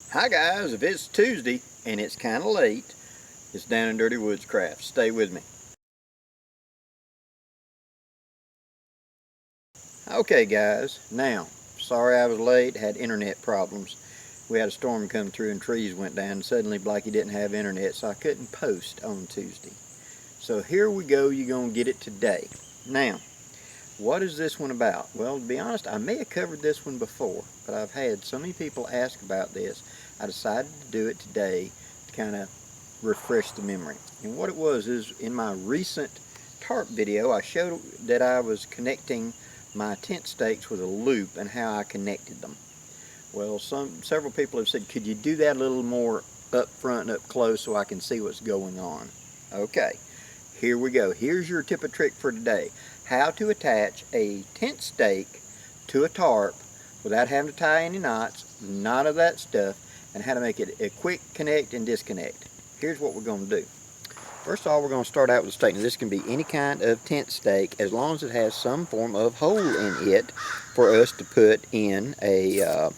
Hi guys, if it's Tuesday and it's kind of late, it's Down and Dirty Woodscraft. Stay with me. Okay guys, now, sorry I was late, had internet problems. We had a storm come through and trees went down and suddenly Blackie didn't have internet, so I couldn't post on Tuesday. So here we go, you're going to get it today. Now, what is this one about? Well, to be honest, I may have covered this one before, but I've had so many people ask about this, I decided to do it today to kind of refresh the memory. And what it was is, in my recent TARP video, I showed that I was connecting my tent stakes with a loop and how I connected them. Well, several people have said, could you do that a little more up front and up close so I can see what's going on? Okay, here we go. Here's your tip of trick for today. How to attach a tent stake to a tarp without having to tie any knots, none of that stuff, and how to make it a quick connect and disconnect. Here's what we're going to do. First of all, we're going to start out with a stake. Now, this can be any kind of tent stake as long as it has some form of hole in it for us to put in a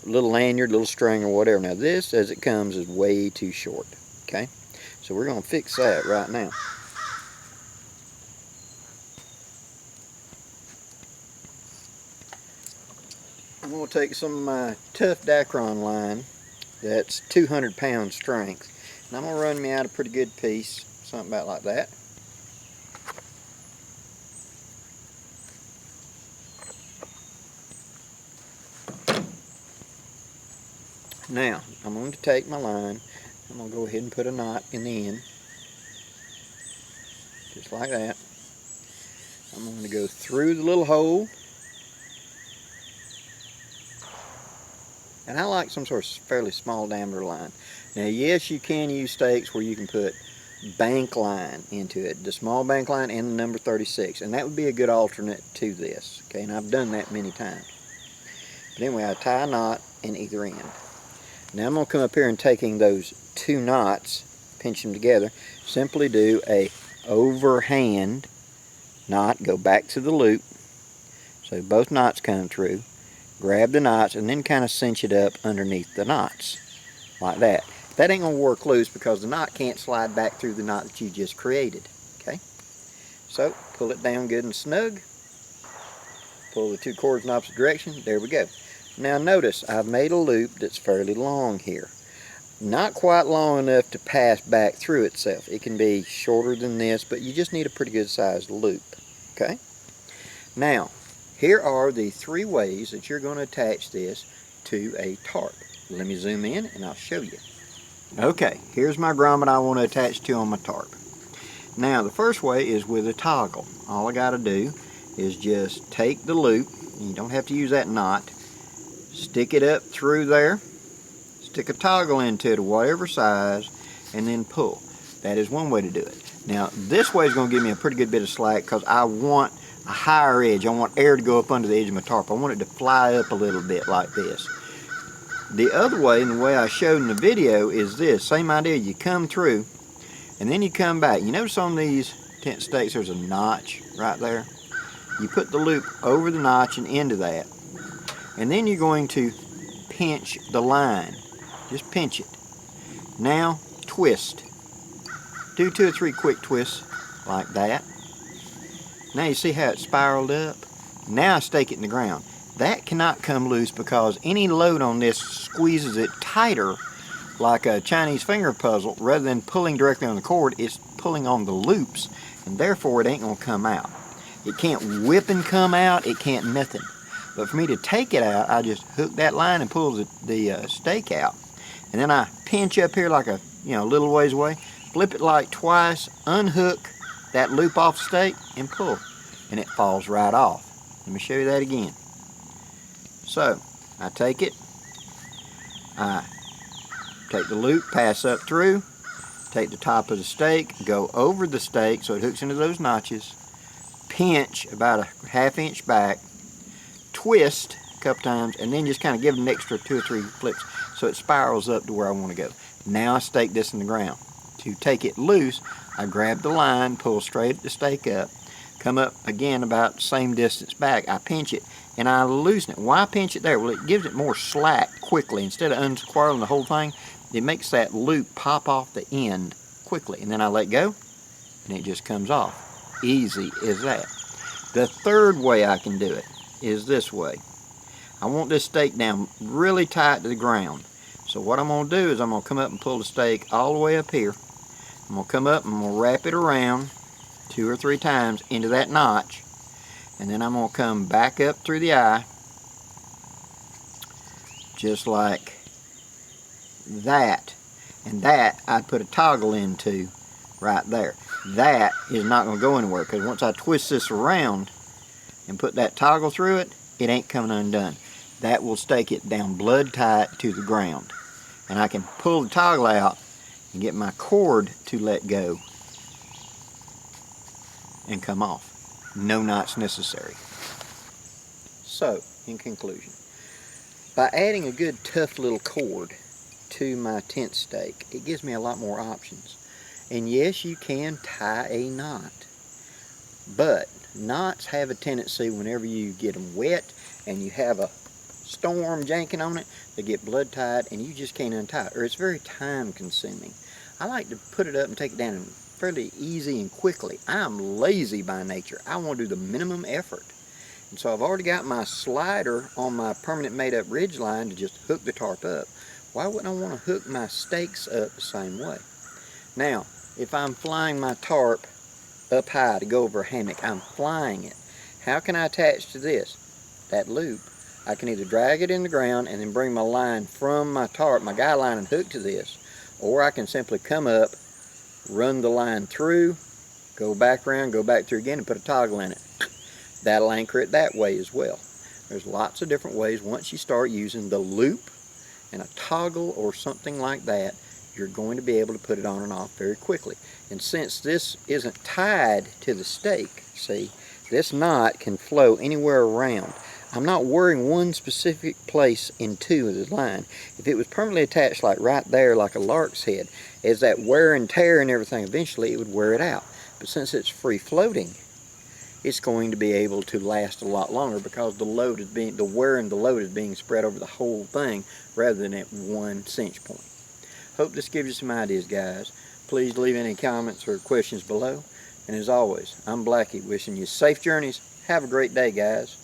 little lanyard, little string, or whatever. Now this, as it comes, is way too short. Okay, so we're going to fix that right now. I'm going to take some of my tough Dacron line that's 200 pound strength, and I'm going to run me out a pretty good piece, something about like that. Now, I'm going to take my line, I'm going to go ahead and put a knot in the end, just like that. I'm going to go through the little hole, and I like some sort of fairly small diameter line. Now, yes, you can use stakes where you can put bank line into it, the small bank line and the number 36, and that would be a good alternate to this. Okay, and I've done that many times. But anyway, I tie a knot in either end. Now I'm going to come up here and taking those two knots, pinch them together, simply do a overhand knot, go back to the loop, so both knots come through, grab the knots, and then kind of cinch it up underneath the knots, like that. That ain't going to work loose because the knot can't slide back through the knot that you just created. Okay, so pull it down good and snug, pull the two cords in opposite direction, there we go. Now notice I've made a loop that's fairly long here. Not quite long enough to pass back through itself. It can be shorter than this, but you just need a pretty good sized loop. Okay? Now, here are the three ways that you're going to attach this to a tarp. Let me zoom in and I'll show you. Okay, here's my grommet I want to attach to on my tarp. Now, the first way is with a toggle. All I got to do is just take the loop, and you don't have to use that knot, stick it up through there, stick a toggle into it of whatever size, and then pull. That is one way to do it. Now this way is going to give me a pretty good bit of slack because I want a higher edge. I want air to go up under the edge of my tarp. I want it to fly up a little bit like this. The other way, and the way I showed in the video, is this. Same idea. You come through and then you come back. You notice on these tent stakes there's a notch right there. You put the loop over the notch and into that. And then you're going to pinch the line. Just pinch it. Now twist. Do 2 or 3 quick twists like that. Now you see how it spiraled up? Now I stake it in the ground. That cannot come loose because any load on this squeezes it tighter like a Chinese finger puzzle. Rather than pulling directly on the cord, it's pulling on the loops, and therefore it ain't going to come out. It can't whip and come out. It can't nothing. But for me to take it out, I just hook that line and pull the stake out. And then I pinch up here like a little ways away, flip it like twice, unhook that loop off the stake, and pull. And it falls right off. Let me show you that again. So, I take it, I take the loop, pass up through, take the top of the stake, go over the stake so it hooks into those notches, pinch about a ½ inch back, twist a couple times, and then just kind of give it an extra 2 or 3 flips so it spirals up to where I want to go. Now I stake this in the ground. To take it loose, I grab the line, pull straight the stake up, come up again about the same distance back, I pinch it, and I loosen it. Why pinch it there? Well, it gives it more slack quickly. Instead of unsquirreling the whole thing, it makes that loop pop off the end quickly. And then I let go, and it just comes off. Easy as that. The third way I can do it is this way. I want this stake down really tight to the ground. So what I'm going to do is I'm going to come up and pull the stake all the way up here. I'm going to come up and I'm going to wrap it around 2 or 3 times into that notch. And then I'm going to come back up through the eye, just like that. And that I'd put a toggle into right there. That is not going to go anywhere, because once I twist this around and put that toggle through it, it ain't coming undone. That will stake it down blood tight to the ground. And I can pull the toggle out and get my cord to let go and come off. No knots necessary. So, in conclusion, by adding a good tough little cord to my tent stake, it gives me a lot more options. And yes, you can tie a knot, but knots have a tendency, whenever you get them wet and you have a storm janking on it, they get blood tied and you just can't untie it, or it's very time consuming. I like to put it up and take it down fairly easy and quickly. I'm lazy by nature. I want to do the minimum effort. And so I've already got my slider on my permanent made up ridge line to just hook the tarp up. Why wouldn't I want to hook my stakes up the same way? Now, if I'm flying my tarp up high to go over a hammock, I'm flying it. How can I attach to this? That loop. I can either drag it in the ground and then bring my line from my tarp, my guy line, and hook to this, or I can simply come up, run the line through, go back around, go back through again, and put a toggle in it. That'll anchor it that way as well. There's lots of different ways. Once you start using the loop and a toggle or something like that, you're going to be able to put it on and off very quickly. And since this isn't tied to the stake, see, this knot can flow anywhere around. I'm not worrying one specific place in two of the line. If it was permanently attached like right there, like a lark's head, as that wear and tear and everything, eventually it would wear it out. But since it's free floating, it's going to be able to last a lot longer, because the load is being, the wear and the load is being spread over the whole thing rather than at one cinch point. Hope this gives you some ideas, guys. Please leave any comments or questions below. And as always, I'm Blackie, wishing you safe journeys. Have a great day, guys.